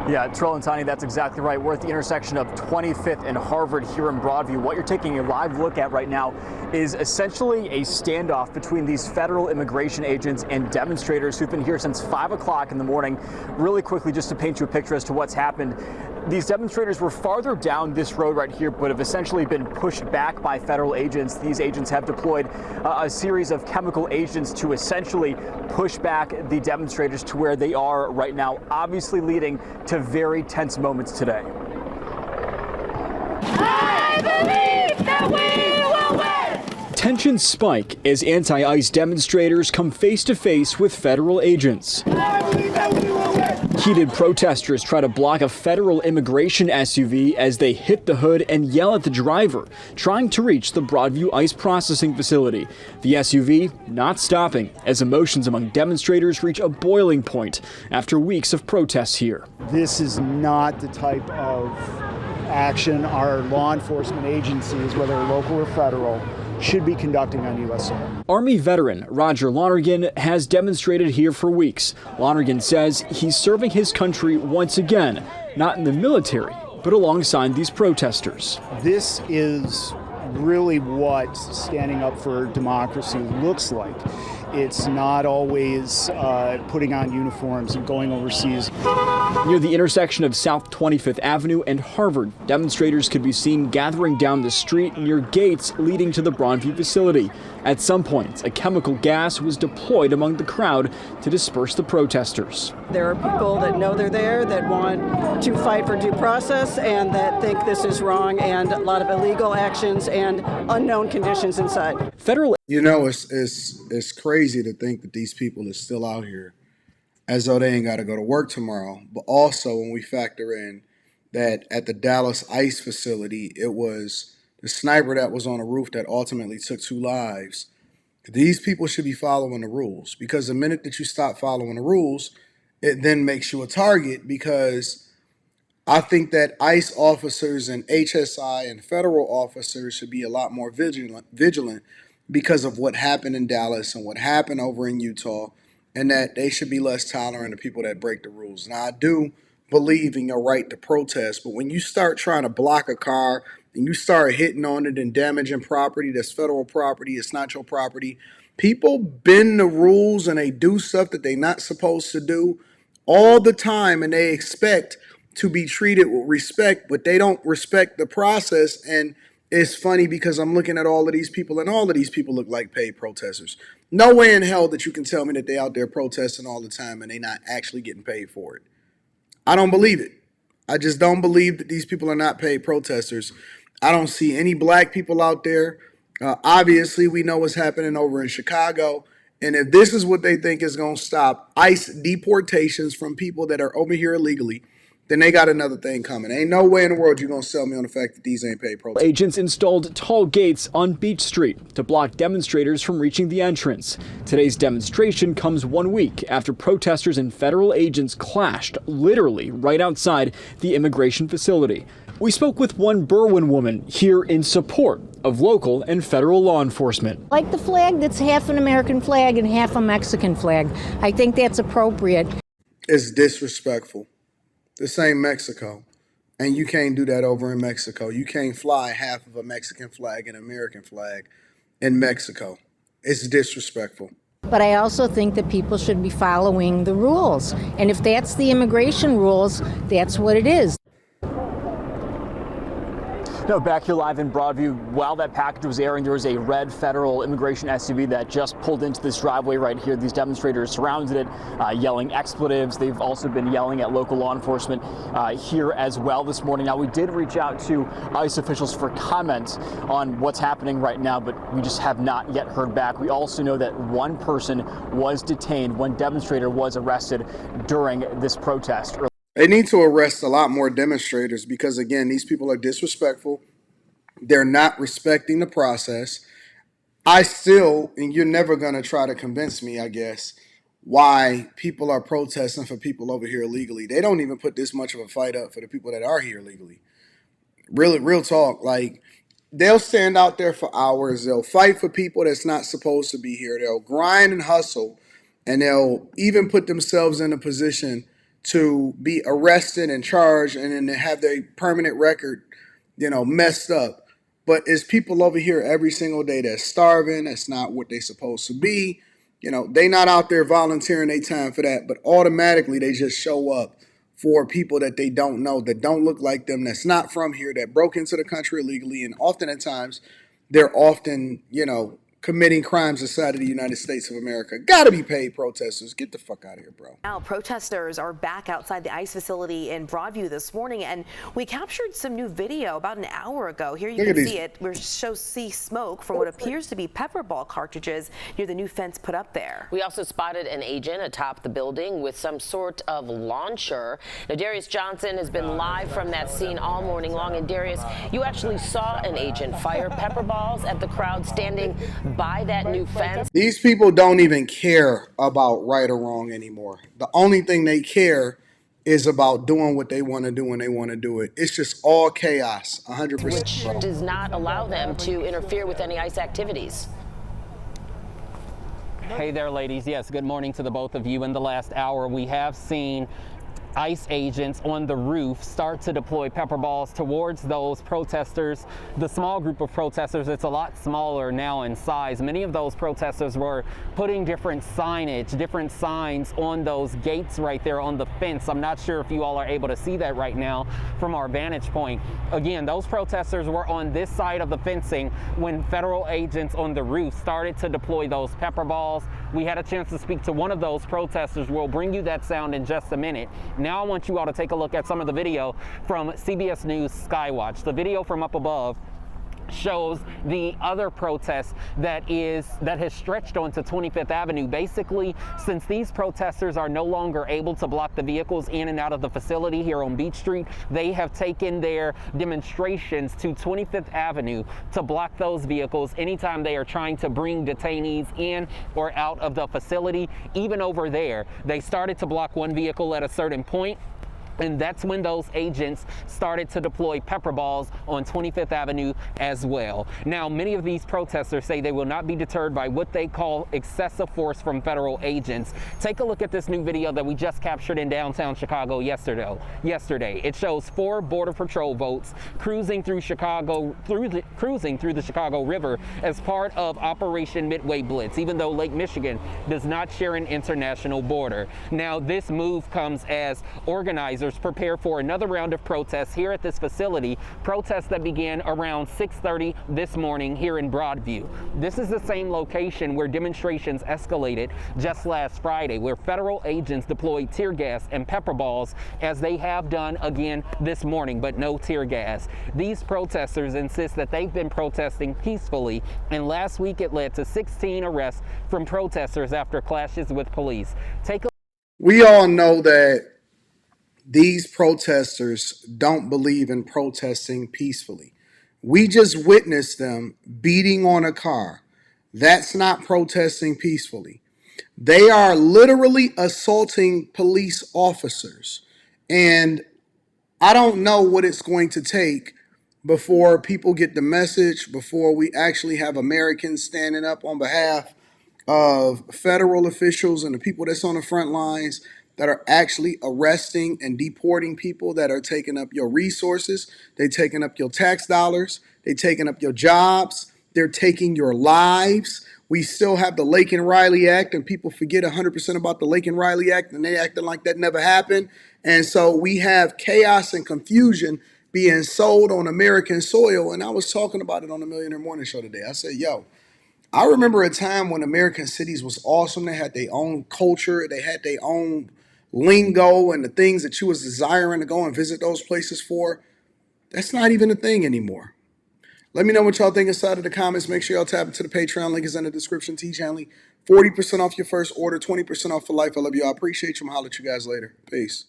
Yeah, Terrell and Tani, that's exactly right. We're at the intersection of 25th and Harvard here in Broadview. What you're taking a live look at right now is essentially a standoff between these federal immigration agents and demonstrators who've been here since 5 o'clock in the morning. Really quickly, just to paint you a picture as to what's happened. These demonstrators were farther down this road right here, but have essentially been pushed back by federal agents. These agents have deployed a series of chemical agents to essentially push back the demonstrators to where they are right now, obviously leading to very tense moments today. I believe that we will win! Tensions spike as anti-ICE demonstrators come face to face with federal agents. I believe that we will win! Heated protesters try to block a federal immigration SUV as they hit the hood and yell at the driver, trying to reach the Broadview ICE processing facility. The SUV not stopping as emotions among demonstrators reach a boiling point after weeks of protests here. This is not the type of action our law enforcement agencies, whether local or federal, should be conducting on U.S. soil. Army veteran Roger Lonergan has demonstrated here for weeks. Lonergan says he's serving his country once again, not in the military, but alongside these protesters. This is really what standing up for democracy looks like. It's not always putting on uniforms and going overseas. Near the intersection of South 25th Avenue and Harvard, demonstrators could be seen gathering down the street near gates leading to the Broadview facility. At some points, a chemical gas was deployed among the crowd to disperse the protesters. There are people that know they're there, that want to fight for due process, and that think this is wrong, and a lot of illegal actions and unknown conditions inside. Federal, you know, it's crazy to think that these people are still out here as though they ain't got to go to work tomorrow. But also when we factor in that at the Dallas ICE facility, it was the sniper that was on the roof that ultimately took 2 lives. These people should be following the rules, because the minute that you stop following the rules, it then makes you a target. Because I think that ICE officers and HSI and federal officers should be a lot more vigilant because of what happened in Dallas and what happened over in Utah, and that they should be less tolerant of people that break the rules. Now, I do believe in your right to protest, but when you start trying to block a car and you start hitting on it and damaging property that's federal property, it's not your property. People bend the rules and they do stuff that they're not supposed to do all the time, and they expect to be treated with respect, but they don't respect the process. And it's funny because I'm looking at all of these people, and all of these people look like paid protesters. No way in hell that you can tell me that they out there protesting all the time and they not actually getting paid for it. I don't believe it. I just don't believe that these people are not paid protesters. I don't see any black people out there. Obviously, we know what's happening over in Chicago. And if this is what they think is going to stop ICE deportations from people that are over here illegally, then they got another thing coming. Ain't no way in the world you're going to sell me on the fact that these ain't paid protesters. Agents installed tall gates on Beach Street to block demonstrators from reaching the entrance. Today's demonstration comes 1 week after protesters and federal agents clashed literally right outside the immigration facility. We spoke with one Berwyn woman here in support of local and federal law enforcement. Like the flag that's half an American flag and half a Mexican flag. I think that's appropriate. It's disrespectful. This ain't Mexico, and you can't do that over in Mexico. You can't fly half of a Mexican flag and American flag in Mexico. It's disrespectful. But I also think that people should be following the rules. And if that's the immigration rules, that's what it is. No, back here live in Broadview, while that package was airing, there was a red federal immigration SUV that just pulled into this driveway right here. These demonstrators surrounded it, yelling expletives. They've also been yelling at local law enforcement here as well this morning. Now, we did reach out to ICE officials for comment on what's happening right now, but we just have not yet heard back. We also know that one person was detained, one demonstrator was arrested during this protest. They need to arrest a lot more demonstrators because, again, these people are disrespectful. They're not respecting the process. I still, and you're never going to try to convince me, I guess, why people are protesting for people over here illegally. They don't even put this much of a fight up for the people that are here illegally. Really, real talk. Like, they'll stand out there for hours. They'll fight for people that's not supposed to be here. They'll grind and hustle, and they'll even put themselves in a position to be arrested and charged and then to have their permanent record, messed up. But it's people over here every single day that's starving. That's not what they're supposed to be. They not out there volunteering their time for that, but automatically they just show up for people that they don't know, that don't look like them, that's not from here, that broke into the country illegally. And often at times, they're often, committing crimes inside of the United States of America. Gotta be paid, protesters. Get the fuck out of here, bro. Now, protesters are back outside the ICE facility in Broadview this morning, and we captured some new video about an hour ago. Here you can see it. We see smoke from what appears to be pepper ball cartridges near the new fence put up there. We also spotted an agent atop the building with some sort of launcher. Now, Darius Johnson has been live from that scene all morning long. And Darius, you actually saw an agent fire pepper balls at the crowd standing by that new fence. These people don't even care about right or wrong anymore. The only thing they care is about doing what they want to do when they want to do it. It's just all chaos, 100%. Which does not allow them to interfere with any ICE activities. Hey there, ladies. Yes, good morning to the both of you. In the last hour, we have seen ICE agents on the roof start to deploy pepper balls towards those protesters. The small group of protesters, it's a lot smaller now in size. Many of those protesters were putting different signage, different signs on those gates right there on the fence. I'm not sure if you all are able to see that right now from our vantage point. Again, those protesters were on this side of the fencing when federal agents on the roof started to deploy those pepper balls. We had a chance to speak to one of those protesters. We'll bring you that sound in just a minute. Now I want you all to take a look at some of the video from CBS News Skywatch. The video from up above shows the other protest that has stretched onto 25th Avenue. Basically, since these protesters are no longer able to block the vehicles in and out of the facility here on Beach Street, they have taken their demonstrations to 25th Avenue to block those vehicles anytime they are trying to bring detainees in or out of the facility. Even over there, they started to block one vehicle at a certain point, and that's when those agents started to deploy pepper balls on 25th Avenue as well. Now, many of these protesters say they will not be deterred by what they call excessive force from federal agents. Take a look at this new video that we just captured in downtown Chicago yesterday. It shows 4 Border Patrol boats cruising through the Chicago River as part of Operation Midway Blitz, even though Lake Michigan does not share an international border. Now, this move comes as organizers prepare for another round of protests here at this facility, protests that began around 6:30 this morning here in Broadview. This is the same location where demonstrations escalated just last Friday, where federal agents deployed tear gas and pepper balls, as they have done again this morning, but no tear gas. These protesters insist that they've been protesting peacefully, and last week it led to 16 arrests from protesters after clashes with police. We all know that these protesters don't believe in protesting peacefully. We just witnessed them beating on a car. That's not protesting peacefully. They are literally assaulting police officers. And I don't know what it's going to take before people get the message, before we actually have Americans standing up on behalf of federal officials and the people that's on the front lines that are actually arresting and deporting people that are taking up your resources. They're taking up your tax dollars. They're taking up your jobs. They're taking your lives. We still have the Lake and Riley Act, and people forget 100% about the Lake and Riley Act, and they acting like that never happened. And so we have chaos and confusion being sold on American soil. And I was talking about it on the Millionaire Morning Show today. I said, yo, I remember a time when American cities was awesome. They had their own culture. They had their own lingo and the things that you was desiring to go and visit those places for. That's not even a thing anymore. Let me know what y'all think inside of the comments. Make sure y'all tap into the Patreon. Link is in the description. Teach Hanley, 40% off your first order, 20% off for life. I love you. I appreciate you. I'm holler at you guys later. Peace.